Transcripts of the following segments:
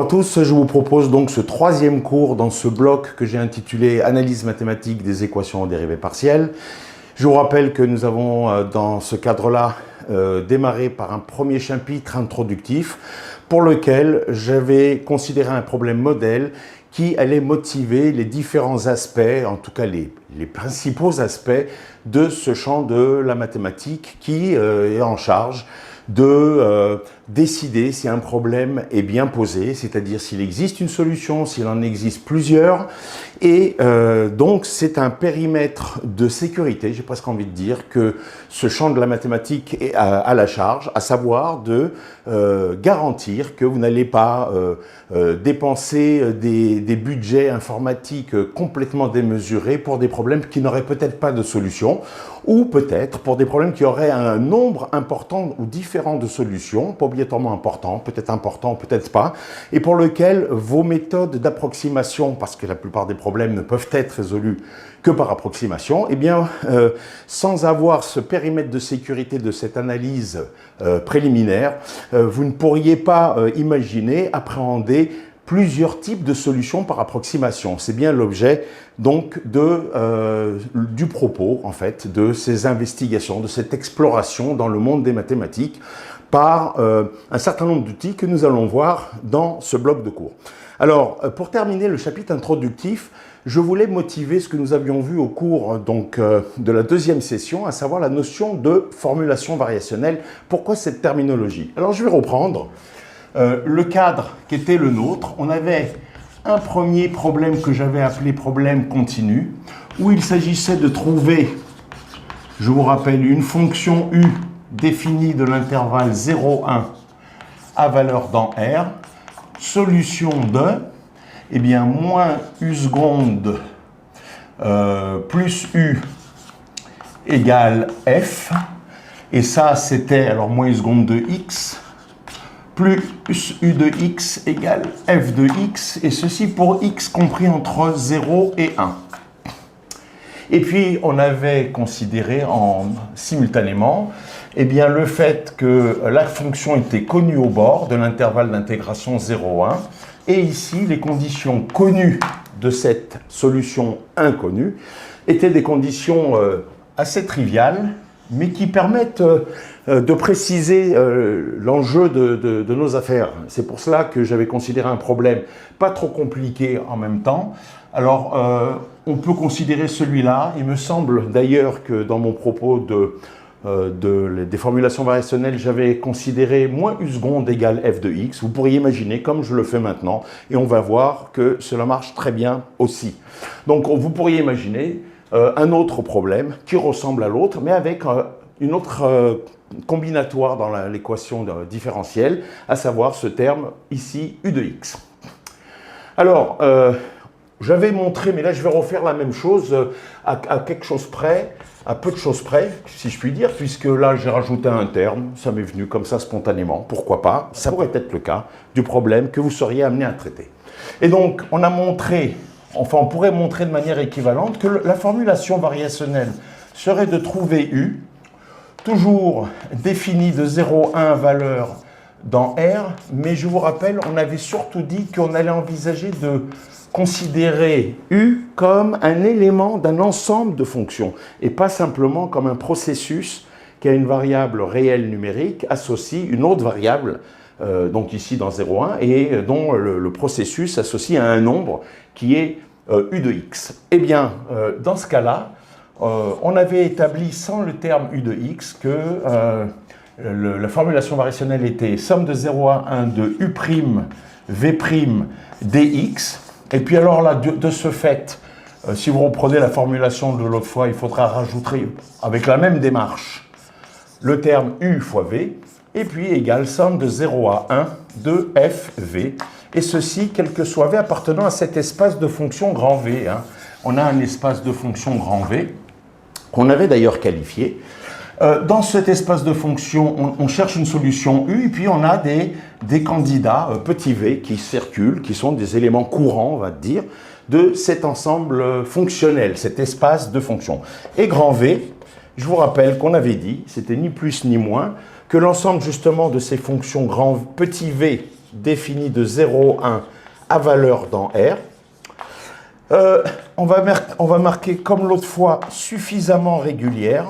à tous, je vous propose donc ce troisième cours dans ce bloc que j'ai intitulé « Analyse mathématique des équations en dérivées partielles ». Je vous rappelle que nous avons dans ce cadre-là démarré par un premier chapitre introductif pour lequel j'avais considéré un problème modèle qui allait motiver les différents aspects, en tout cas les principaux aspects de ce champ de la mathématique qui est en charge de décider si un problème est bien posé, c'est-à-dire s'il existe une solution, s'il en existe plusieurs. Et donc c'est un périmètre de sécurité, j'ai presque envie de dire, que ce champ de la mathématique est à la charge, à savoir de garantir que vous n'allez pas dépenser des budgets informatiques complètement démesurés pour des problèmes qui n'auraient peut-être pas de solution, ou peut-être pour des problèmes qui auraient un nombre important ou différent de solutions, pas obligatoirement important, peut-être pas, et pour lequel vos méthodes d'approximation, parce que la plupart des problèmes ne peuvent être résolus que par approximation, eh bien, sans avoir ce périmètre de sécurité de cette analyse préliminaire, vous ne pourriez pas imaginer, appréhender plusieurs types de solutions par approximation. C'est bien l'objet donc du propos, en fait, de ces investigations, de cette exploration dans le monde des mathématiques par un certain nombre d'outils que nous allons voir dans ce bloc de cours. Alors, pour terminer le chapitre introductif, je voulais motiver ce que nous avions vu au cours donc, de la deuxième session, à savoir la notion de formulation variationnelle. Pourquoi cette terminologie? Alors, je vais reprendre le cadre qui était le nôtre. On avait un premier problème que j'avais appelé problème continu, où il s'agissait de trouver, je vous rappelle, une fonction u définie de l'intervalle 0,1 à valeur dans R, solution de, eh bien, moins u seconde plus u égale f, et ça c'était, alors moins u seconde de x, plus u de x égale f de x, et ceci pour x compris entre 0 et 1. Et puis, on avait considéré simultanément eh bien, le fait que la fonction était connue au bord de l'intervalle d'intégration 0,1, et ici, les conditions connues de cette solution inconnue étaient des conditions assez triviales, mais qui permettent de préciser l'enjeu de nos affaires. C'est pour cela que j'avais considéré un problème pas trop compliqué en même temps. Alors, on peut considérer celui-là. Il me semble d'ailleurs que dans mon propos des formulations variationnelles, j'avais considéré moins u seconde égale f de x. Vous pourriez imaginer comme je le fais maintenant, et on va voir que cela marche très bien aussi. Donc, vous pourriez imaginer un autre problème qui ressemble à l'autre, mais avec une autre combinatoire dans l'équation différentielle, à savoir ce terme ici, u de x. Alors, j'avais montré, mais là je vais refaire la même chose à quelque chose près, à peu de choses près, si je puis dire, puisque là j'ai rajouté un terme, ça m'est venu comme ça spontanément, pourquoi pas, ça pourrait être le cas du problème que vous seriez amené à traiter. Et donc, on a montré, enfin on pourrait montrer de manière équivalente que la formulation variationnelle serait de trouver u, toujours définie de 0,1 valeur dans R, mais je vous rappelle, on avait surtout dit qu'on allait envisager de considérer u comme un élément d'un ensemble de fonctions et pas simplement comme un processus qui a une variable réelle numérique associe une autre variable, donc ici dans 0,1, et dont le processus associe à un nombre qui est u de x. Eh bien, dans ce cas-là, on avait établi sans le terme u de x que la formulation variationnelle était somme de 0 à 1 de u' v' dx. Et puis alors là, de ce fait, si vous reprenez la formulation de l'autre fois, il faudra rajouter avec la même démarche le terme u fois v, et puis égale somme de 0 à 1 de f v. Et ceci, quel que soit v appartenant à cet espace de fonction grand V. Hein. On a un espace de fonction grand V, qu'on avait d'ailleurs qualifié. Dans cet espace de fonction, on cherche une solution U, et puis on a des candidats petits v qui circulent, qui sont des éléments courants, on va dire, de cet ensemble fonctionnel, cet espace de fonction. Et grand V, je vous rappelle qu'on avait dit, c'était ni plus ni moins que l'ensemble justement de ces fonctions grand petit v définies de 0, 1 à valeur dans R, on va marquer comme l'autre fois suffisamment régulière.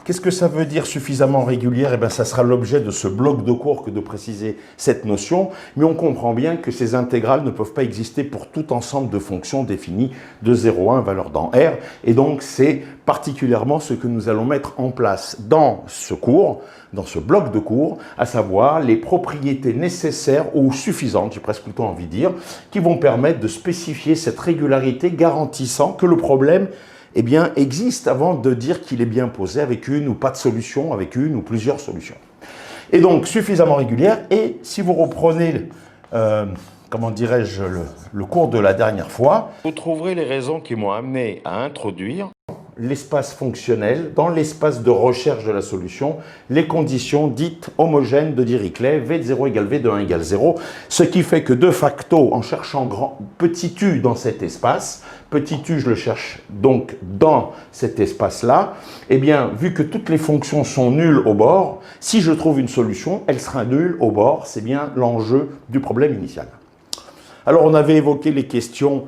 Qu'est-ce que ça veut dire suffisamment régulière? Eh bien, ça sera l'objet de ce bloc de cours que de préciser cette notion, mais on comprend bien que ces intégrales ne peuvent pas exister pour tout ensemble de fonctions définies de 0, 1, valeur dans R, et donc c'est particulièrement ce que nous allons mettre en place dans ce cours, dans ce bloc de cours, à savoir les propriétés nécessaires ou suffisantes, j'ai presque plutôt envie de dire, qui vont permettre de spécifier cette régularité garantissant que le problème eh bien, existe avant de dire qu'il est bien posé avec une ou pas de solution, avec une ou plusieurs solutions. Et donc, suffisamment régulière. Et si vous reprenez, comment dirais-je, le cours de la dernière fois, vous trouverez les raisons qui m'ont amené à introduire l'espace fonctionnel dans l'espace de recherche de la solution, les conditions dites homogènes de Dirichlet, V de 0 égale V de 1 égale 0, ce qui fait que de facto, en cherchant petit u dans cet espace, petit u je le cherche donc dans cet espace-là, eh bien, vu que toutes les fonctions sont nulles au bord, si je trouve une solution, elle sera nulle au bord, c'est bien l'enjeu du problème initial. Alors, on avait évoqué les questions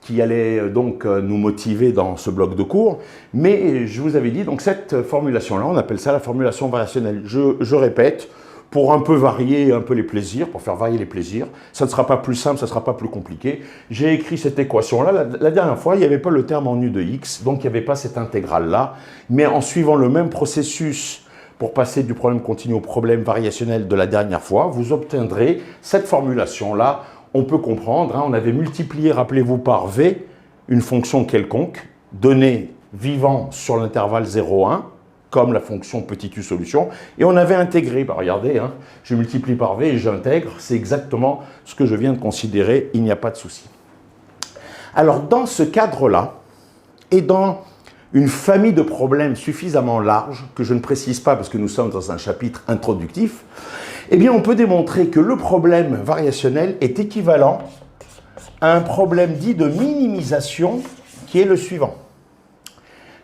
qui allait donc nous motiver dans ce bloc de cours, mais je vous avais dit, donc cette formulation-là, on appelle ça la formulation variationnelle. Je répète, pour un peu varier un peu les plaisirs, pour faire varier les plaisirs, ça ne sera pas plus simple, ça ne sera pas plus compliqué. J'ai écrit cette équation-là, la dernière fois, il n'y avait pas le terme en u de x, donc il n'y avait pas cette intégrale-là, mais en suivant le même processus pour passer du problème continu au problème variationnel de la dernière fois, vous obtiendrez cette formulation-là. On peut comprendre, hein, on avait multiplié, rappelez-vous, par V, une fonction quelconque, donnée vivant sur l'intervalle 0,1, comme la fonction petit u solution, et on avait intégré, bah regardez, hein, je multiplie par V et j'intègre, c'est exactement ce que je viens de considérer, il n'y a pas de souci. Alors, dans ce cadre-là, et dans une famille de problèmes suffisamment large, que je ne précise pas parce que nous sommes dans un chapitre introductif, eh bien, on peut démontrer que le problème variationnel est équivalent à un problème dit de minimisation qui est le suivant.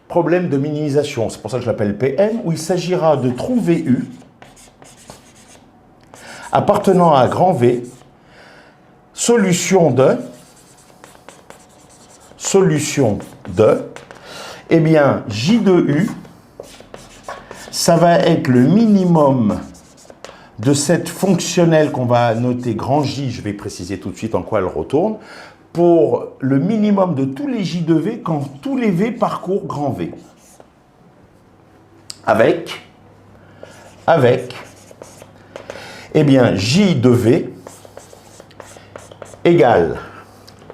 Problème de minimisation, c'est pour ça que je l'appelle PM, où il s'agira de trouver U appartenant à grand V, solution de, eh bien, J de U, ça va être le minimum de cette fonctionnelle qu'on va noter grand J, je vais préciser tout de suite en quoi elle retourne, pour le minimum de tous les J de V quand tous les V parcourent grand V. Avec, eh bien, J de V égale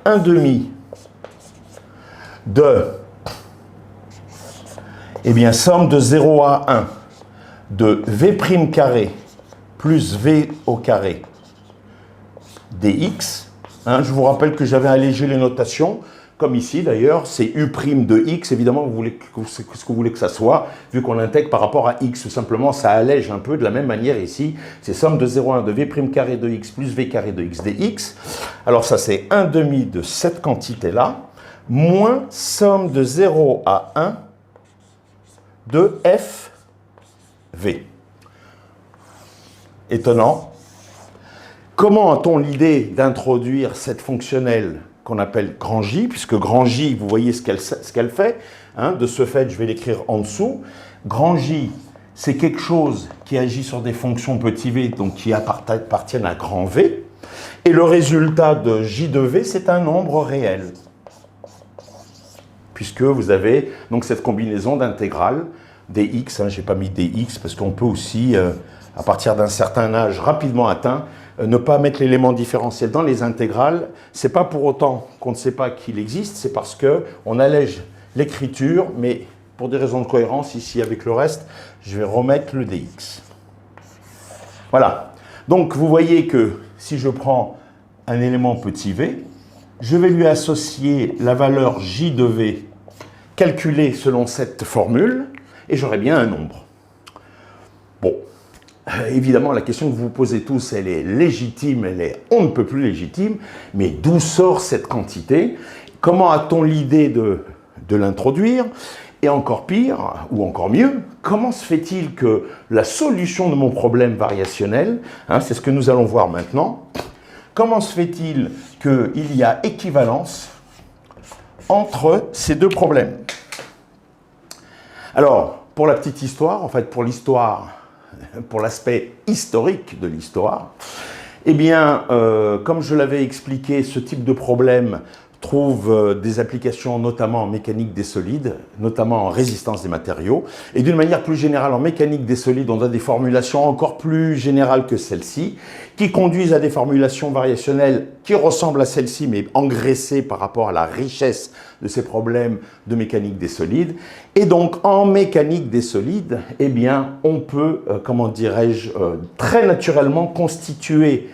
1 demi de, eh bien, somme de 0 à 1 de V' carré plus V au carré dx. Hein, je vous rappelle que j'avais allégé les notations, comme ici d'ailleurs, c'est U' de x, évidemment, c'est ce que vous voulez que ça soit, vu qu'on l'intègre par rapport à x, tout simplement, ça allège un peu, de la même manière ici, c'est somme de 0 à 1 de V' carré de x plus V carré de x dx. Alors ça, c'est 1 demi de cette quantité-là, moins somme de 0 à 1 de f v. Étonnant. Comment a-t-on l'idée d'introduire cette fonctionnelle qu'on appelle grand J, puisque grand J, vous voyez ce qu'elle fait, hein, de ce fait, je vais l'écrire en dessous. Grand J, c'est quelque chose qui agit sur des fonctions petit v, donc qui appartiennent à grand V, et le résultat de J de V, c'est un nombre réel, puisque vous avez donc cette combinaison d'intégrales dx, hein, je n'ai pas mis dx, parce qu'on peut aussi, à partir d'un certain âge rapidement atteint, ne pas mettre l'élément différentiel dans les intégrales. Ce n'est pas pour autant qu'on ne sait pas qu'il existe, c'est parce qu'on allège l'écriture, mais pour des raisons de cohérence, ici avec le reste, je vais remettre le dx. Voilà. Donc vous voyez que si je prends un élément petit v, je vais lui associer la valeur j de v calculée selon cette formule, et j'aurai bien un nombre. Bon. Évidemment, la question que vous vous posez tous, elle est légitime, elle est on ne peut plus légitime, mais d'où sort cette quantité? Comment a-t-on l'idée de l'introduire? Et encore pire, ou encore mieux, comment se fait-il que la solution de mon problème variationnel, hein, c'est ce que nous allons voir maintenant, comment se fait-il qu'il y a équivalence entre ces deux problèmes? Alors, pour la petite histoire, en fait, pour l'histoire, pour l'aspect historique de l'histoire, eh bien, comme je l'avais expliqué, ce type de problème trouve des applications notamment en mécanique des solides, notamment en résistance des matériaux, et d'une manière plus générale en mécanique des solides, on a des formulations encore plus générales que celles-ci, qui conduisent à des formulations variationnelles qui ressemblent à celles-ci, mais engraissées par rapport à la richesse de ces problèmes de mécanique des solides. Et donc, en mécanique des solides, eh bien, on peut, comment dirais-je, très naturellement constituer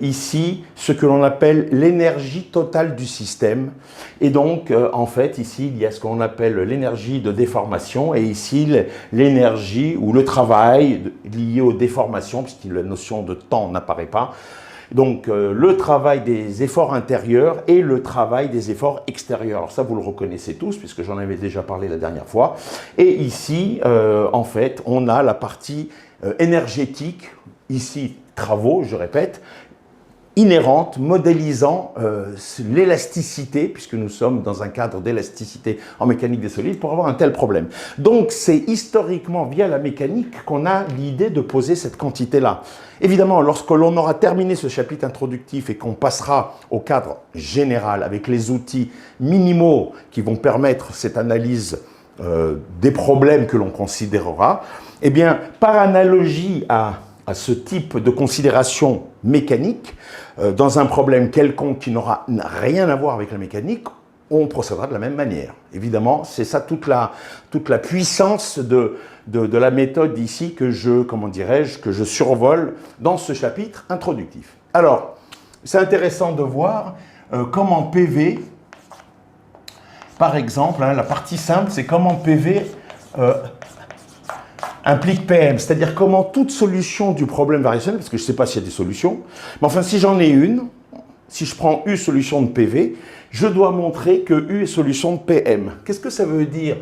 ici ce que l'on appelle l'énergie totale du système. Et donc, en fait, ici, il y a ce qu'on appelle l'énergie de déformation et ici, l'énergie ou le travail lié aux déformations, puisque la notion de temps n'apparaît pas. Donc, le travail des efforts intérieurs et le travail des efforts extérieurs. Alors ça, vous le reconnaissez tous, puisque j'en avais déjà parlé la dernière fois. Et ici, en fait, on a la partie énergétique, ici, travaux, je répète, inhérente, modélisant l'élasticité, puisque nous sommes dans un cadre d'élasticité en mécanique des solides, pour avoir un tel problème. Donc, c'est historiquement via la mécanique qu'on a l'idée de poser cette quantité-là. Évidemment, lorsque l'on aura terminé ce chapitre introductif et qu'on passera au cadre général avec les outils minimaux qui vont permettre cette analyse des problèmes que l'on considérera, eh bien, par analogie à ce type de considération mécanique, dans un problème quelconque qui n'aura rien à voir avec la mécanique, on procédera de la même manière. Évidemment, c'est ça toute la puissance de la méthode ici que je survole dans ce chapitre introductif. Alors, c'est intéressant de voir comment PV, par exemple, hein, la partie simple, c'est comment PV implique PM, c'est-à-dire comment toute solution du problème variationnel, parce que je ne sais pas s'il y a des solutions, mais enfin si j'en ai une, si je prends U solution de PV, je dois montrer que U est solution de PM. Qu'est-ce que ça veut dire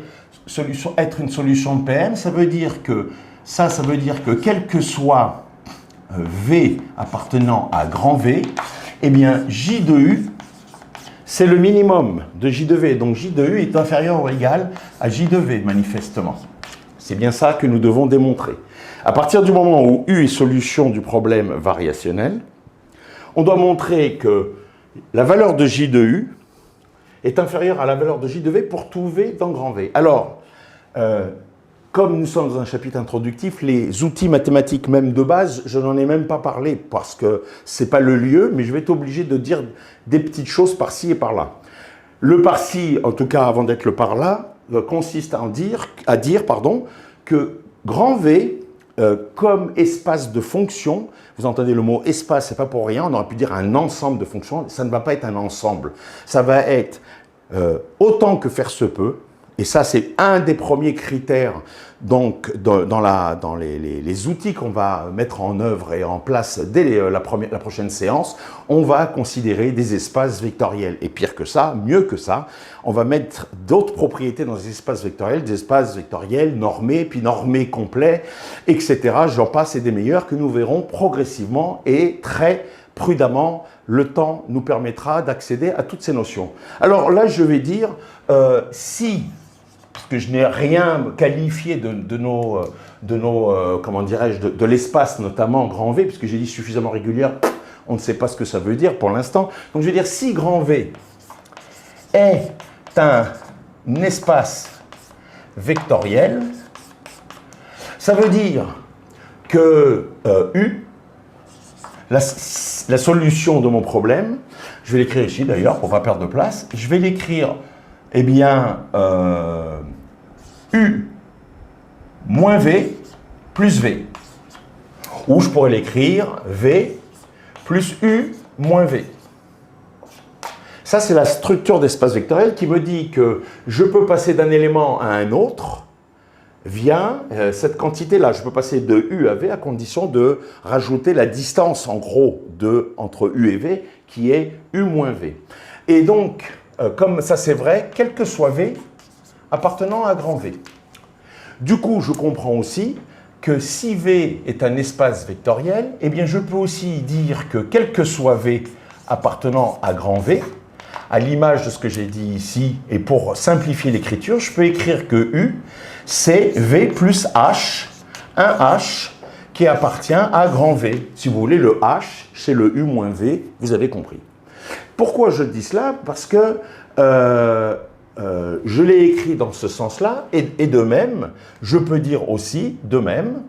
être une solution de PM? Ça veut dire que quel que soit V appartenant à grand V, eh bien J de U, c'est le minimum de J de V. Donc J de U est inférieur ou égal à J de V, manifestement. C'est bien ça que nous devons démontrer. À partir du moment où U est solution du problème variationnel, on doit montrer que la valeur de J de U est inférieure à la valeur de J de V pour tout V dans grand V. Alors, comme nous sommes dans un chapitre introductif, les outils mathématiques même de base, je n'en ai même pas parlé parce que ce n'est pas le lieu, mais je vais être obligé de dire des petites choses par-ci et par-là. Le par-ci, en tout cas avant d'être le par-là, consiste à dire que grand V, comme espace de fonction, vous entendez le mot espace, c'est pas pour rien, on aurait pu dire un ensemble de fonctions, ça ne va pas être un ensemble, ça va être autant que faire se peut, et ça c'est un des premiers critères donc, dans les outils qu'on va mettre en œuvre et en place dès la prochaine séance, on va considérer des espaces vectoriels. Et pire que ça, mieux que ça, on va mettre d'autres propriétés dans les espaces vectoriels normés, puis normés complets, etc. J'en passe et des meilleurs que nous verrons progressivement et très prudemment. Le temps nous permettra d'accéder à toutes ces notions. Alors là, je vais dire, parce que je n'ai rien qualifié de l'espace, notamment grand V, puisque j'ai dit suffisamment régulière, on ne sait pas ce que ça veut dire pour l'instant. Donc je vais dire si grand V est un espace vectoriel, ça veut dire que U, la solution de mon problème, je vais l'écrire ici d'ailleurs pour ne pas perdre de place, je vais l'écrire eh bien, U moins V plus V. Ou je pourrais l'écrire V plus U moins V. Ça, c'est la structure d'espace vectoriel qui me dit que je peux passer d'un élément à un autre via cette quantité-là. Je peux passer de U à V à condition de rajouter la distance, en gros, entre U et V, qui est U moins V. Et donc, comme ça c'est vrai, quel que soit V, appartenant à grand V. Du coup, je comprends aussi que si V est un espace vectoriel, eh bien je peux aussi dire que quel que soit V appartenant à grand V, à l'image de ce que j'ai dit ici, et pour simplifier l'écriture, je peux écrire que U, c'est V plus H, un H qui appartient à grand V. Si vous voulez, le H, c'est le U moins V, vous avez compris. Pourquoi je dis cela? Parce que je l'ai écrit dans ce sens-là, et de même, je peux dire aussi, de même,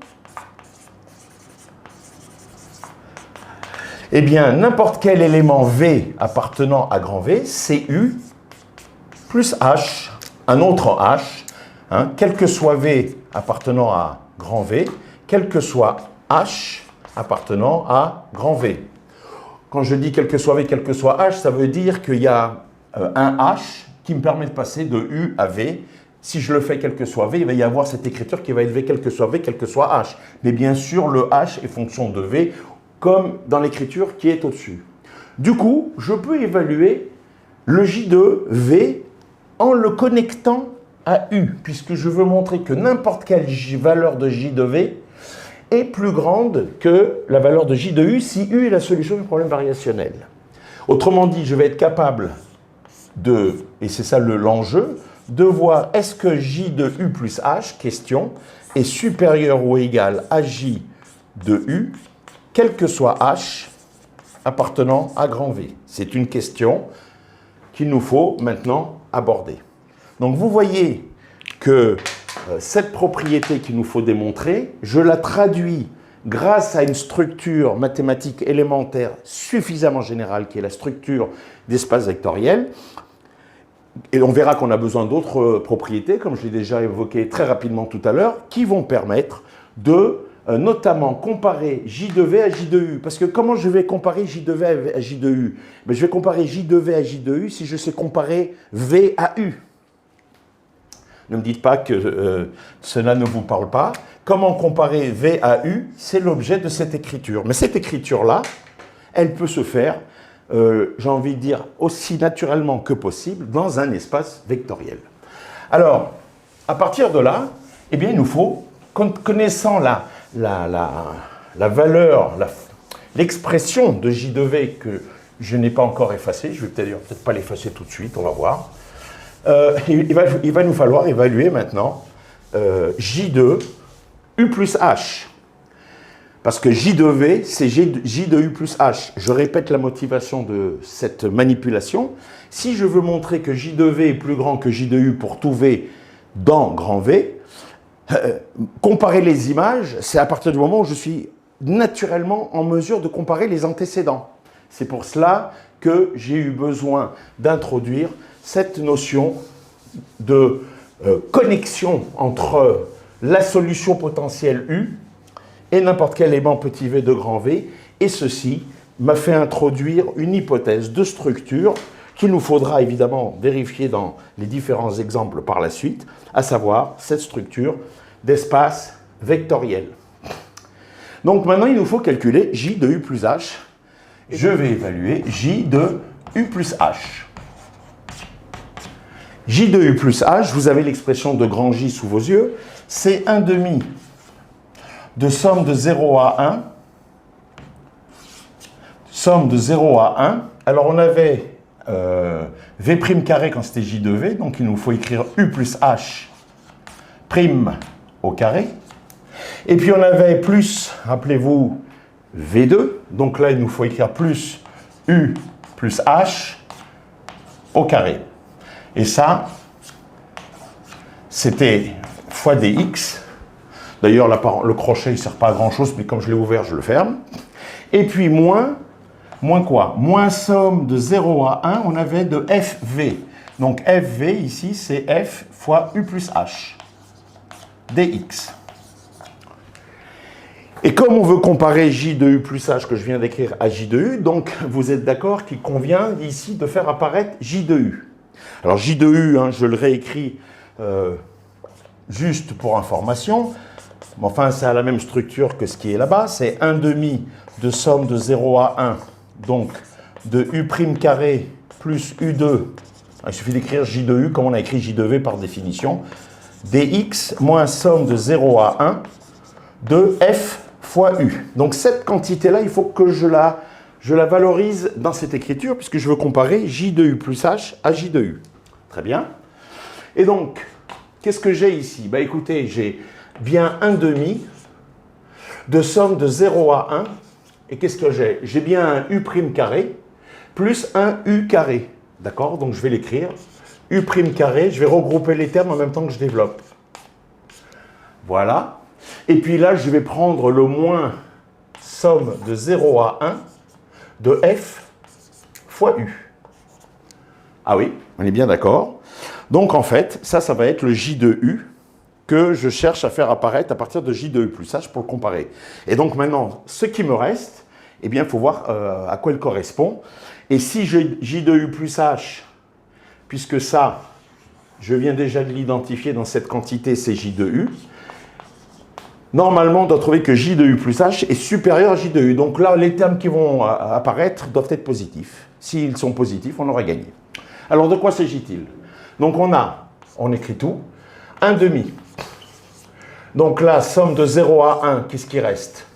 eh bien, n'importe quel élément V appartenant à grand V, c'est U plus H, un autre H, hein, quel que soit V appartenant à grand V, quel que soit H appartenant à grand V. Quand je dis quel que soit V, quel que soit H, ça veut dire qu'il y a un H qui me permet de passer de U à V. Si je le fais quel que soit V, il va y avoir cette écriture qui va être V, quel que soit V, quel que soit H. Mais bien sûr, le H est fonction de V, comme dans l'écriture qui est au-dessus. Du coup, je peux évaluer le J de V en le connectant à U, puisque je veux montrer que n'importe quelle valeur de J de V est plus grande que la valeur de J de U si U est la solution du problème variationnel. Autrement dit, je vais être capable de, et c'est ça l'enjeu, de voir est-ce que J de U plus H, question, est supérieur ou égal à J de U, quel que soit H appartenant à grand V. C'est une question qu'il nous faut maintenant aborder. Donc vous voyez que cette propriété qu'il nous faut démontrer, je la traduis grâce à une structure mathématique élémentaire suffisamment générale qui est la structure d'espace vectoriel. Et on verra qu'on a besoin d'autres propriétés, comme je l'ai déjà évoqué très rapidement tout à l'heure, qui vont permettre de notamment comparer J de V à J de U. Parce que comment je vais comparer J de V à J de U? Je vais comparer J de V à J de U si je sais comparer V à U. Ne me dites pas que cela ne vous parle pas. Comment comparer V à U? C'est l'objet de cette écriture. Mais cette écriture-là, elle peut se faire, j'ai envie de dire, aussi naturellement que possible dans un espace vectoriel. Alors, à partir de là, eh bien, il nous faut, connaissant la valeur, l'expression de J de V que je n'ai pas encore effacée, je vais peut-être pas l'effacer tout de suite, on va voir. Il va nous falloir évaluer maintenant J de U plus H. Parce que J de V, c'est J de U plus H. Je répète la motivation de cette manipulation. Si je veux montrer que J de V est plus grand que J de U pour tout V dans grand V, comparer les images, c'est à partir du moment où je suis naturellement en mesure de comparer les antécédents. C'est pour cela que j'ai eu besoin d'introduire cette notion de connexion entre la solution potentielle U et n'importe quel élément petit v de grand V, et ceci m'a fait introduire une hypothèse de structure qu'il nous faudra évidemment vérifier dans les différents exemples par la suite, à savoir cette structure d'espace vectoriel. Donc maintenant, il nous faut calculer J de U plus H. Je vais évaluer J de U plus H. J de U plus H, vous avez l'expression de grand J sous vos yeux, c'est 1 demi de somme de 0 à 1, somme de 0 à 1. Alors on avait V' carré quand c'était J de V, donc il nous faut écrire U plus H prime au carré. Et puis on avait plus, rappelez-vous, V2, donc là il nous faut écrire plus U plus H au carré. Et ça, c'était fois dx. D'ailleurs, le crochet, il ne sert pas à grand-chose, mais comme je l'ai ouvert, je le ferme. Et puis moins quoi? Moins somme de 0 à 1, on avait de FV. Donc FV, ici, c'est F fois U plus H, dx. Et comme on veut comparer J de U plus H que je viens d'écrire à J de U, donc vous êtes d'accord qu'il convient ici de faire apparaître J de U. Alors J de U, hein, je le réécris juste pour information. Enfin, ça a la même structure que ce qui est là-bas. C'est 1 demi de somme de 0 à 1, donc de U' carré plus U2 Il suffit d'écrire J de U comme on a écrit J de V par définition. Dx moins somme de 0 à 1 de F fois U. Donc cette quantité-là, il faut que je la valorise dans cette écriture puisque je veux comparer J de U plus H à J de U. Très bien. Et donc, qu'est-ce que j'ai ici? Bah écoutez, j'ai bien 1/2 de somme de 0 à 1. Et qu'est-ce que j'ai? J'ai bien un U' carré plus un U carré. D'accord? Donc je vais l'écrire. U' carré, je vais regrouper les termes en même temps que je développe. Voilà. Et puis là, je vais prendre le moins somme de 0 à 1 de F fois U. Ah oui, on est bien d'accord. Donc en fait, ça va être le J de U que je cherche à faire apparaître à partir de J de U plus H pour le comparer. Et donc maintenant, ce qui me reste, eh bien, il faut voir à quoi il correspond. Et si J de U plus H, puisque ça, je viens déjà de l'identifier dans cette quantité, c'est J de U, normalement, on doit trouver que J de U plus H est supérieur à J de U. Donc là, les termes qui vont apparaître doivent être positifs. S'ils sont positifs, on aura gagné. Alors, de quoi s'agit-il? Donc on écrit tout, 1/2. Donc là, somme de 0 à 1, qu'est-ce qui reste?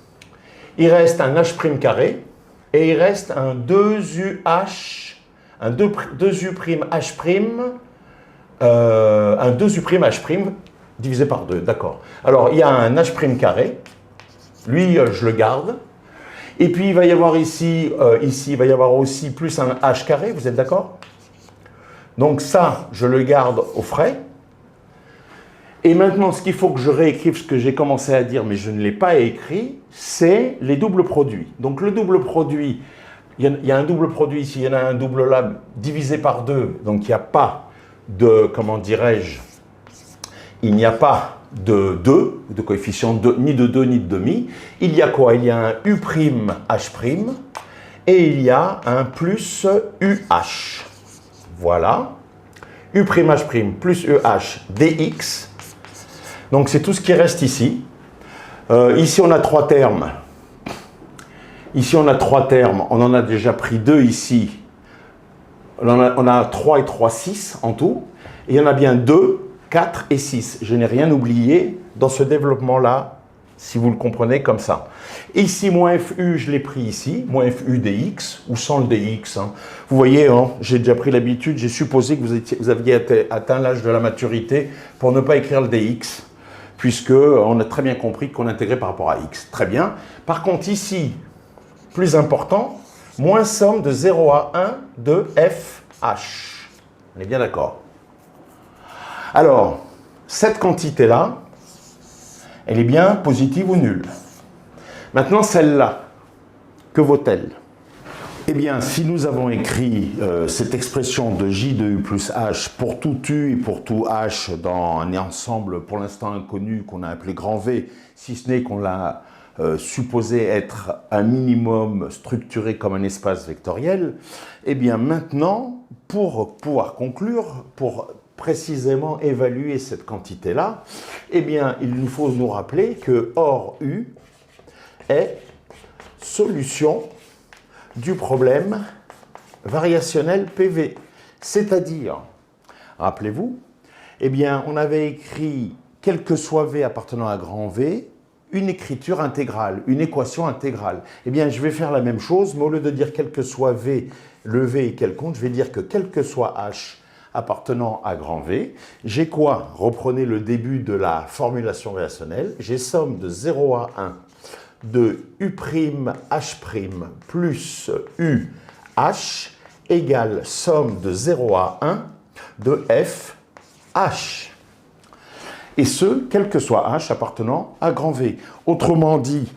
Il reste un H' carré et il reste un 2UH, un 2U' H', un 2U' H' divisé par 2, d'accord. Alors, il y a un H' carré, lui, je le garde. Et puis, il va y avoir ici, il va y avoir aussi plus un H carré, vous êtes d'accord? Donc ça, je le garde au frais. Et maintenant, ce qu'il faut que je réécrive, ce que j'ai commencé à dire, mais je ne l'ai pas écrit, c'est les doubles produits. Donc le double produit, il y a un double produit ici, il y en a un double là, divisé par 2. Donc il n'y a pas de, comment dirais-je, il n'y a pas de 2, de coefficient ni de 2 ni de demi. Il y a quoi? Il y a un U'H' et il y a un plus UH. Voilà. U'H' plus UH dx. Donc c'est tout ce qui reste ici. Ici on a 3 termes. Ici on a 3 termes. On en a déjà pris 2 ici. On a 3 et 3, 6 en tout. Et il y en a bien 2, 4 et 6. Je n'ai rien oublié dans ce développement-là, si vous le comprenez comme ça. Ici, moins FU, je l'ai pris ici, moins FU dx, ou sans le dx. Hein. Vous voyez, hein, j'ai déjà pris l'habitude, j'ai supposé que vous aviez atteint l'âge de la maturité pour ne pas écrire le dx, puisqu'on a très bien compris qu'on intégrait par rapport à x. Très bien. Par contre, ici, plus important, moins somme de 0 à 1 de FH. On est bien d'accord. Alors, cette quantité-là, elle est bien positive ou nulle. Maintenant, celle-là, que vaut-elle? Eh bien, si nous avons écrit cette expression de J de U plus H pour tout U et pour tout H dans un ensemble pour l'instant inconnu qu'on a appelé grand V, si ce n'est qu'on l'a supposé être un minimum structuré comme un espace vectoriel, eh bien maintenant, pour pouvoir conclure, pour précisément évaluer cette quantité-là, eh bien, il nous faut nous rappeler que or U est solution du problème variationnel PV. C'est-à-dire, rappelez-vous, eh bien, on avait écrit, quel que soit V appartenant à grand V, une écriture intégrale, une équation intégrale. Eh bien, je vais faire la même chose, mais au lieu de dire quel que soit V, le V est quelconque, je vais dire que quel que soit H appartenant à grand V, j'ai quoi? Reprenez le début de la formulation relationnelle, j'ai somme de 0 à 1 de U'H' plus UH égale somme de 0 à 1 de FH. Et ce, quel que soit H appartenant à grand V. Autrement dit,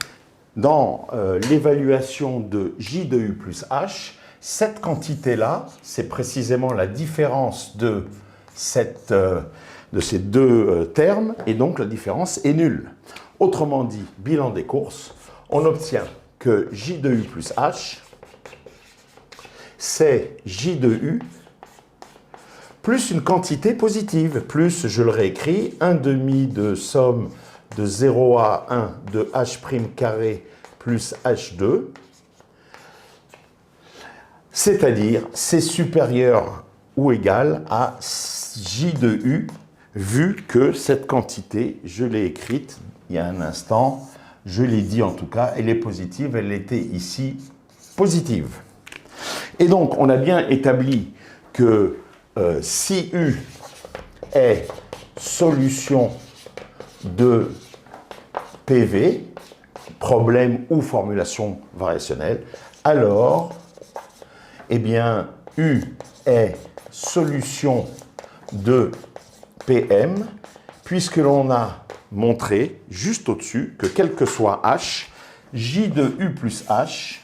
dans l'évaluation de J de U plus H, cette quantité-là, c'est précisément la différence de ces deux termes, et donc la différence est nulle. Autrement dit, bilan des courses, on obtient que J de U plus H, c'est J de U plus une quantité positive, plus, je le réécris, 1/2 de somme de 0 à 1 de H' carré plus H2, c'est-à-dire c'est supérieur ou égale à J de U, vu que cette quantité, je l'ai écrite il y a un instant, je l'ai dit en tout cas, elle est positive, elle était ici positive. Et donc, on a bien établi que si U est solution de PV, problème ou formulation variationnelle, alors, eh bien, U est solution de PM, puisque l'on a montré, juste au-dessus, que quel que soit H, J de U plus H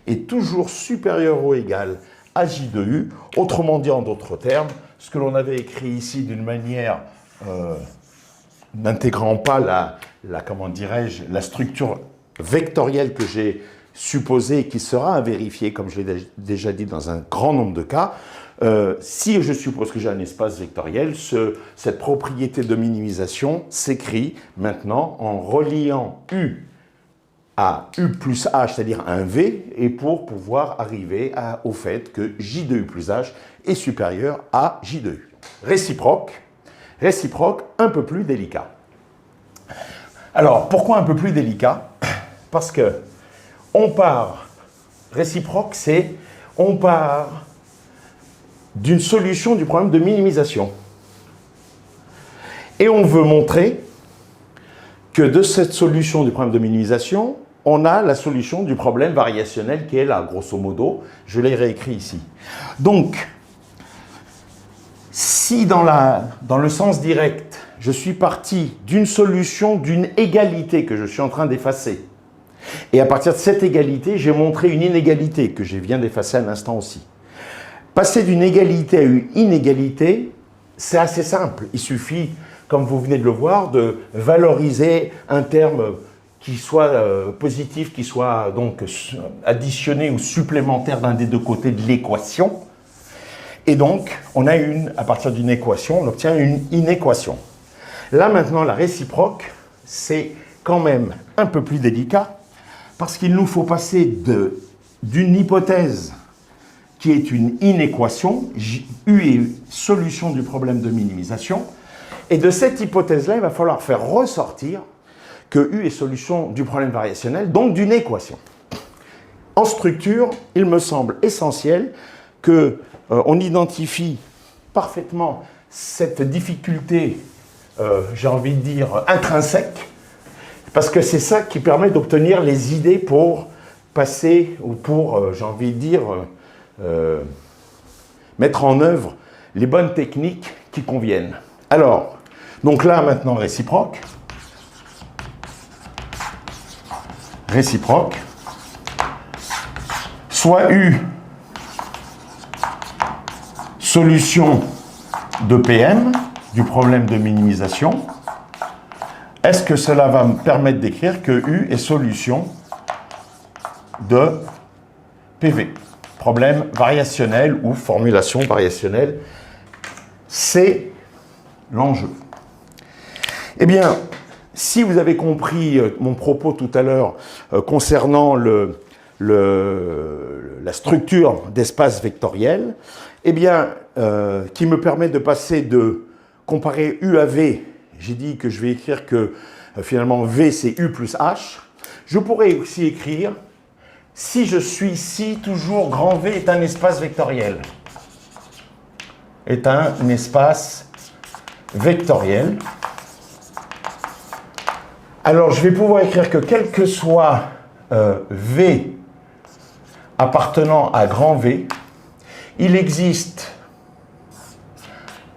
est toujours supérieur ou égal à J de U. Autrement dit, en d'autres termes, ce que l'on avait écrit ici d'une manière n'intégrant pas comment dirais-je, la structure vectorielle que j'ai supposée et qui sera à vérifier, comme je l'ai déjà dit dans un grand nombre de cas, si je suppose que j'ai un espace vectoriel, cette propriété de minimisation s'écrit maintenant en reliant U à U plus H, c'est-à-dire un V, et pour pouvoir arriver au fait que J de U plus H est supérieur à J de U. Réciproque un peu plus délicat. Alors, pourquoi un peu plus délicat? Parce que réciproque, c'est on part d'une solution du problème de minimisation. Et on veut montrer que de cette solution du problème de minimisation, on a la solution du problème variationnel qui est là, grosso modo. Je l'ai réécrit ici. Donc, si dans le sens direct, je suis parti d'une solution, d'une égalité que je suis en train d'effacer, et à partir de cette égalité, j'ai montré une inégalité que je viens d'effacer à l'instant aussi. Passer d'une égalité à une inégalité, c'est assez simple. Il suffit, comme vous venez de le voir, de valoriser un terme qui soit positif, qui soit donc additionné ou supplémentaire d'un des deux côtés de l'équation. Et donc, à partir d'une équation, on obtient une inéquation. Là, maintenant, la réciproque, c'est quand même un peu plus délicat parce qu'il nous faut passer d'une hypothèse qui est une inéquation, U est solution du problème de minimisation, et de cette hypothèse-là, il va falloir faire ressortir que U est solution du problème variationnel, donc d'une équation. En structure, il me semble essentiel qu'on identifie parfaitement cette difficulté, j'ai envie de dire, intrinsèque, parce que c'est ça qui permet d'obtenir les idées pour passer, ou pour, j'ai envie de dire, mettre en œuvre les bonnes techniques qui conviennent. Alors, donc là, maintenant, réciproque. Soit U, solution de PM, du problème de minimisation. Est-ce que cela va me permettre d'écrire que U est solution de PV, problème variationnel ou formulation variationnelle? C'est l'enjeu. Eh bien, si vous avez compris mon propos tout à l'heure concernant la structure d'espace vectoriel, eh bien, qui me permet de passer de comparer U à V, j'ai dit que je vais écrire que finalement V c'est U plus H, je pourrais aussi écrire si toujours grand V est un espace vectoriel. Alors, je vais pouvoir écrire que quel que soit V appartenant à grand V, il existe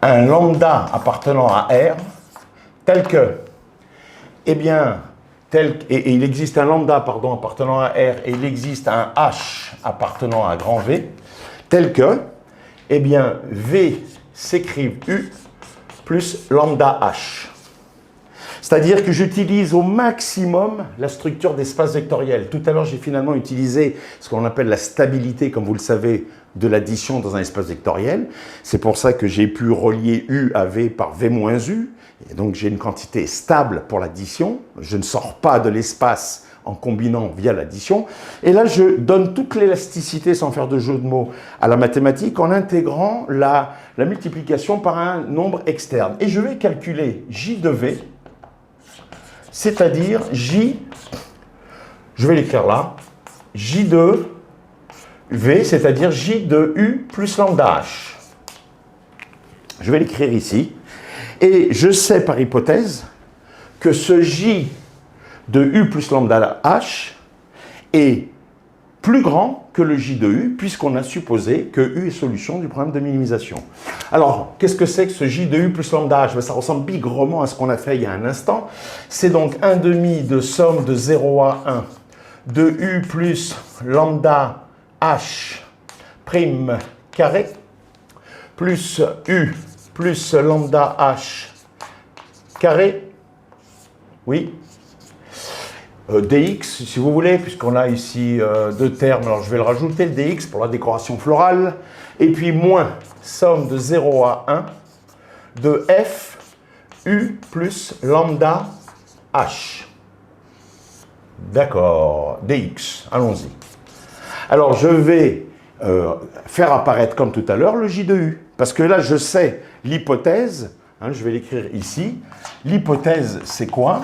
un lambda appartenant à R tel que, eh bien, et il existe un lambda appartenant à R et il existe un H appartenant à grand V tel que, eh bien, V s'écrive U plus lambda H. C'est-à-dire que j'utilise au maximum la structure d'espace vectoriel. Tout à l'heure, j'ai finalement utilisé ce qu'on appelle la stabilité, comme vous le savez, de l'addition dans un espace vectoriel. C'est pour ça que j'ai pu relier U à V par V moins U. Et donc, j'ai une quantité stable pour l'addition. Je ne sors pas de l'espace en combinant via l'addition. Et là, je donne toute l'élasticité, sans faire de jeu de mots, à la mathématique en intégrant la multiplication par un nombre externe. Et je vais calculer J de V, c'est-à-dire J, je vais l'écrire là, J de V, c'est-à-dire J de U plus lambda H. Je vais l'écrire ici. Et je sais par hypothèse que ce J de U plus lambda H est plus grand que le J de U, puisqu'on a supposé que U est solution du problème de minimisation. Alors, qu'est-ce que c'est que ce J de U plus lambda H? Ça ressemble bigrement à ce qu'on a fait il y a un instant. C'est donc 1 demi de somme de 0 à 1 de U plus lambda H prime carré plus U plus lambda H carré, oui, dx, si vous voulez, puisqu'on a ici deux termes, alors je vais le rajouter, le dx pour la décoration florale, et puis moins somme de 0 à 1 de f u plus lambda h. D'accord, dx, allons-y. Alors je vais faire apparaître comme tout à l'heure le j de u, parce que là je sais l'hypothèse, hein, je vais l'écrire ici. L'hypothèse c'est quoi?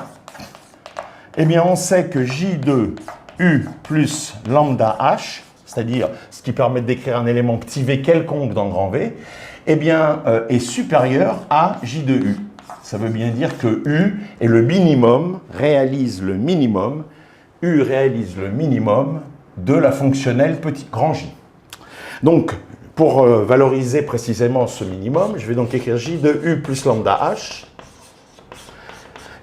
Eh bien on sait que j de u plus lambda h, c'est-à-dire ce qui permet d'écrire un élément petit v quelconque dans grand V, eh bien est supérieur à j de u. Ça veut bien dire que u est le minimum, réalise le minimum, u réalise le minimum de la fonctionnelle petit grand j. Donc, pour valoriser précisément ce minimum, je vais donc écrire j de u plus lambda h.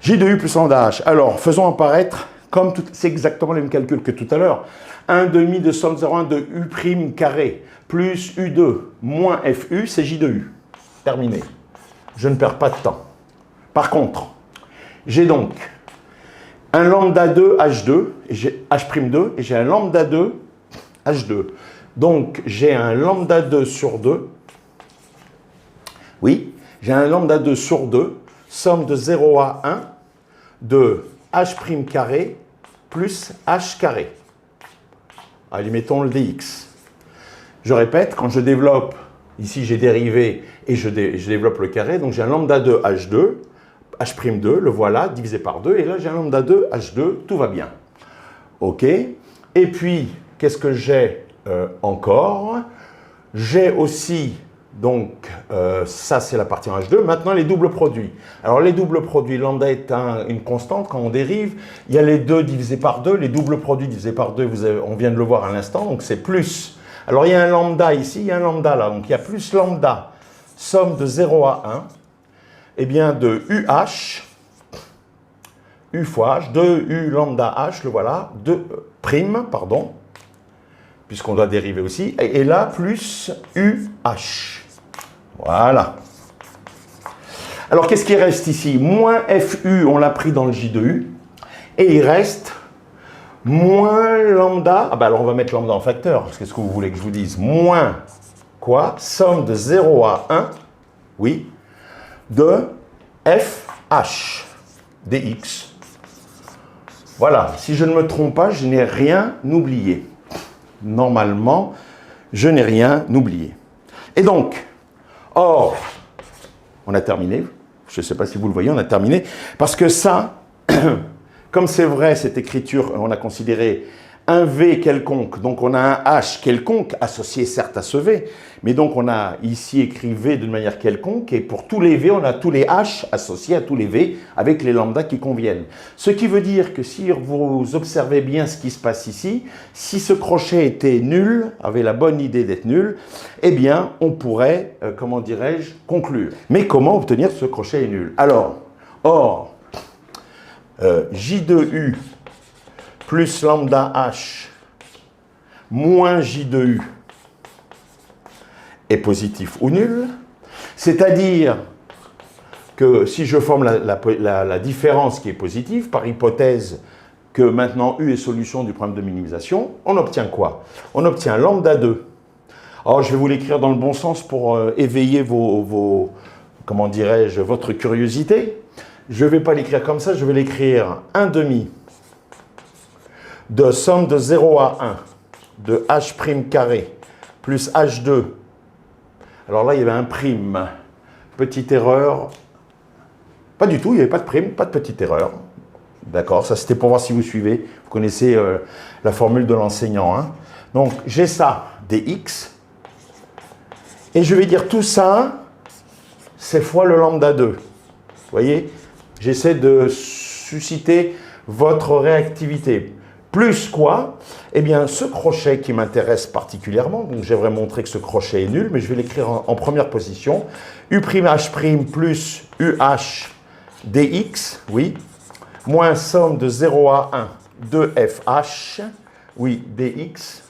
J de u plus lambda h. Alors, faisons apparaître, comme c'est exactement le même calcul que tout à l'heure, 1 demi de somme 0,1 de u prime carré plus u2 moins fu, c'est j de u. Terminé. Je ne perds pas de temps. Par contre, j'ai donc un lambda 2 h2, h'2, et j'ai un lambda 2 h2. Donc, j'ai un lambda 2 sur 2. Oui, j'ai un lambda 2 sur 2, somme de 0 à 1 de h' carré plus h carré. Allez, mettons le dx. Je répète, quand je développe, ici j'ai dérivé et je développe le carré, donc j'ai un lambda 2 h2, h'2, le voilà, divisé par 2, et là j'ai un lambda 2 h2, tout va bien. OK. Et puis, qu'est-ce que j'ai encore? J'ai aussi, donc, ça c'est la partie en H2, maintenant les doubles produits. Alors les doubles produits, lambda est une constante, quand on dérive, il y a les 2 divisés par 2, les doubles produits divisés par 2, on vient de le voir à l'instant, donc c'est plus. Alors il y a un lambda ici, il y a un lambda là, donc il y a plus lambda, somme de 0 à 1, eh bien de UH, U fois H, 2U lambda H, le voilà, 2 prime, pardon, puisqu'on doit dériver aussi, et là, plus UH. Voilà. Alors, qu'est-ce qui reste ici? Moins FU, on l'a pris dans le J de U, et il reste moins lambda, ah ben alors on va mettre lambda en facteur, qu'est-ce que vous voulez que je vous dise? Moins, quoi? Somme de 0 à 1, oui, de FH, dx. Voilà, si je ne me trompe pas, je n'ai rien oublié. Normalement, je n'ai rien oublié. Et donc, or, on a terminé. Je ne sais pas si vous le voyez, on a terminé. Parce que ça, comme c'est vrai, cette écriture, on a considéré un V quelconque, donc on a un H quelconque, associé certes à ce V, mais donc on a ici écrit V d'une manière quelconque, et pour tous les V, on a tous les H associés à tous les V, avec les lambda qui conviennent. Ce qui veut dire que si vous observez bien ce qui se passe ici, si ce crochet était nul, avait la bonne idée d'être nul, eh bien on pourrait, comment dirais-je, conclure. Mais comment obtenir ce crochet est nul? Alors, or, J de U plus lambda H moins J de U est positif ou nul, c'est-à-dire que si je forme la différence qui est positive, par hypothèse que maintenant U est solution du problème de minimisation, on obtient quoi? On obtient lambda 2. Alors je vais vous l'écrire dans le bon sens pour éveiller comment dirais-je, votre curiosité. Je ne vais pas l'écrire comme ça, je vais l'écrire 1 demi de somme de 0 à 1 de h' carré plus h2. Alors là, il y avait un prime. Petite erreur. Pas du tout, il n'y avait pas de prime, pas de petite erreur. D'accord, ça c'était pour voir si vous suivez. Vous connaissez la formule de l'enseignant. Hein. Donc, j'ai ça, dx. Et je vais dire tout ça, c'est fois le lambda 2. Vous voyez, j'essaie de susciter votre réactivité. Plus quoi? Eh bien, ce crochet qui m'intéresse particulièrement, donc j'aimerais montrer que ce crochet est nul, mais je vais l'écrire en première position. U'H' plus UH dx, oui, moins somme de 0 à 1 de FH, oui, dx.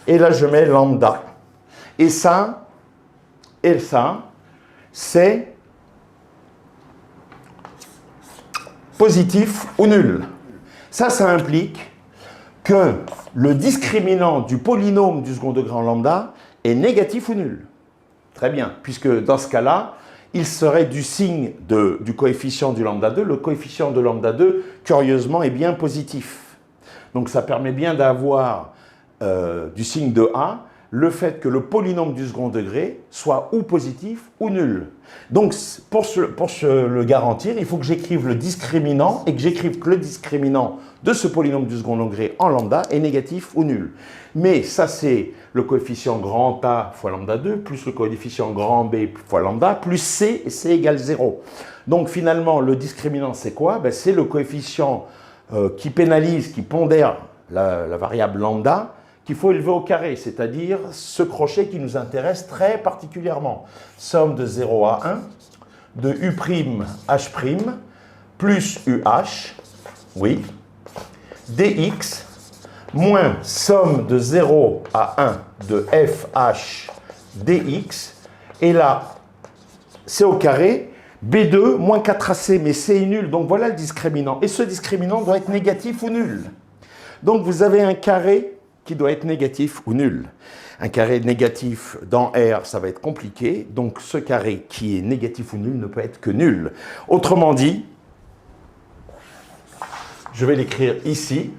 Et là, je mets lambda. Et ça, c'est positif ou nul. Ça implique que le discriminant du polynôme du second degré en lambda est négatif ou nul. Très bien, puisque dans ce cas-là, il serait du signe du coefficient du lambda 2. Le coefficient de lambda 2, curieusement, est bien positif. Donc ça permet bien d'avoir du signe de A, le fait que le polynôme du second degré soit ou positif ou nul. Donc, pour le garantir, il faut que j'écrive le discriminant et que j'écrive que le discriminant de ce polynôme du second degré en lambda est négatif ou nul. Mais ça, c'est le coefficient grand A fois lambda 2, plus le coefficient grand B fois lambda, plus C, et C égale 0. Donc, finalement, le discriminant, c'est quoi? Ben, c'est le coefficient qui pénalise, qui pondère la variable lambda, qu'il faut élever au carré, c'est-à-dire ce crochet qui nous intéresse très particulièrement. Somme de 0 à 1 de U'H' plus UH, oui, dx, moins somme de 0 à 1 de FH dx, et là, c'est au carré, B2 moins 4AC, mais C est nul, donc voilà le discriminant. Et ce discriminant doit être négatif ou nul. Donc vous avez un carré qui doit être négatif ou nul. Un carré négatif dans R, ça va être compliqué, donc ce carré qui est négatif ou nul ne peut être que nul. Autrement dit, je vais l'écrire ici,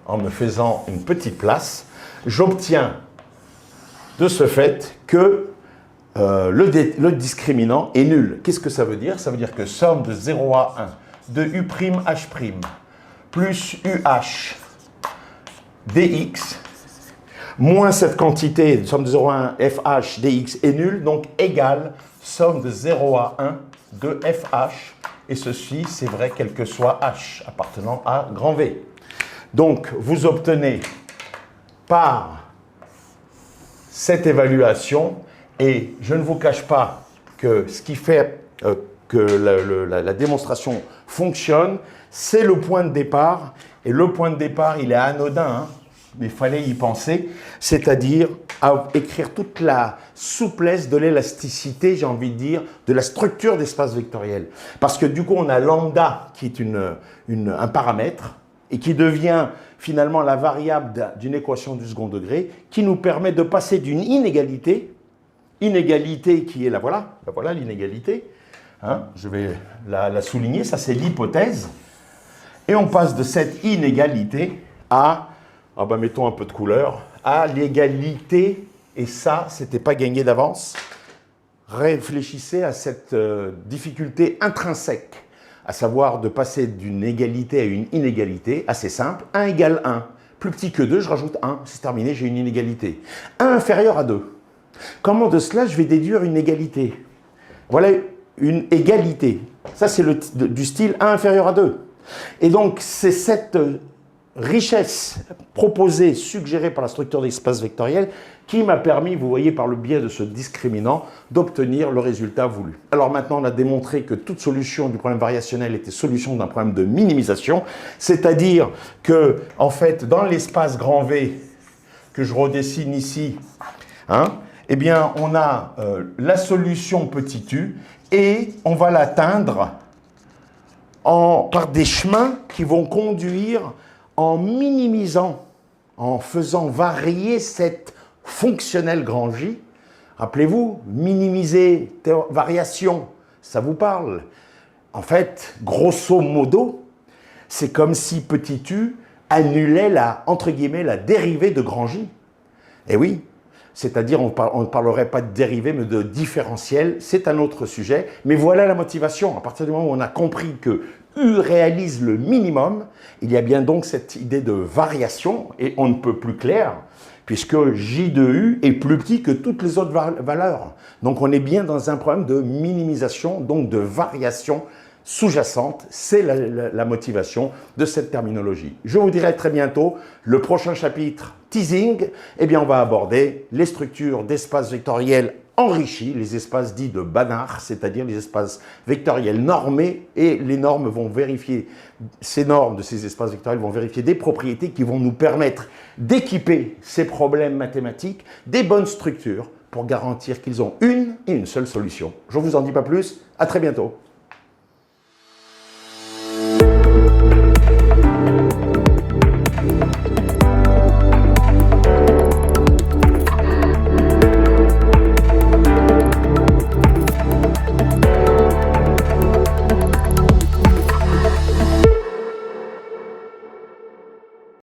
en me faisant une petite place, j'obtiens de ce fait que le discriminant est nul. Qu'est-ce que ça veut dire? Ça veut dire que somme de 0 à 1 de U'H' plus UH dx moins cette quantité, somme de 0 à 1 FH dx est nul, donc égale somme de 0 à 1 de FH, et ceci c'est vrai quel que soit H appartenant à grand V. Donc vous obtenez par cette évaluation, et je ne vous cache pas que ce qui fait que la démonstration fonctionne, c'est le point de départ, et le point de départ il est anodin, hein, mais il fallait y penser, c'est-à-dire à écrire toute la souplesse de l'élasticité, j'ai envie de dire, de la structure d'espace vectoriel. Parce que du coup, on a lambda qui est un paramètre et qui devient finalement la variable d'une équation du second degré qui nous permet de passer d'une inégalité qui est voilà l'inégalité, hein, je vais la souligner, ça c'est l'hypothèse, et on passe de cette inégalité à mettons un peu de couleur, à l'égalité, et ça, c'était pas gagné d'avance. Réfléchissez à cette difficulté intrinsèque, à savoir de passer d'une égalité à une inégalité, assez simple, 1 égale 1. Plus petit que 2, je rajoute 1, c'est terminé, j'ai une inégalité. 1 inférieur à 2. Comment de cela je vais déduire une égalité? Voilà une égalité. Ça, c'est du style 1 inférieur à 2. Et donc, c'est cette richesse proposée, suggérée par la structure d'espace vectoriel qui m'a permis, vous voyez, par le biais de ce discriminant, d'obtenir le résultat voulu. Alors maintenant, on a démontré que toute solution du problème variationnel était solution d'un problème de minimisation, c'est-à-dire que, en fait, dans l'espace grand V, que je redessine ici, hein, eh bien, on a la solution petit u, et on va l'atteindre par des chemins qui vont conduire en minimisant, en faisant varier cette fonctionnelle grand J. Rappelez-vous, minimiser, variation, ça vous parle? En fait, grosso modo, c'est comme si petit u annulait la, entre guillemets, la dérivée de grand J. Eh oui, c'est-à-dire on ne parlerait pas de dérivée, mais de différentiel, c'est un autre sujet. Mais voilà la motivation. À partir du moment où on a compris que U réalise le minimum, il y a bien donc cette idée de variation, et on ne peut plus clair, puisque J de U est plus petit que toutes les autres valeurs. Donc on est bien dans un problème de minimisation, donc de variation sous-jacente. C'est la motivation de cette terminologie. Je vous dirai très bientôt, le prochain chapitre, teasing, eh bien on va aborder les structures d'espaces vectoriels enrichis, les espaces dits de Banach, c'est-à-dire les espaces vectoriels normés, et les normes vont vérifier, ces normes de ces espaces vectoriels vont vérifier des propriétés qui vont nous permettre d'équiper ces problèmes mathématiques des bonnes structures pour garantir qu'ils ont une et une seule solution. Je ne vous en dis pas plus, à très bientôt.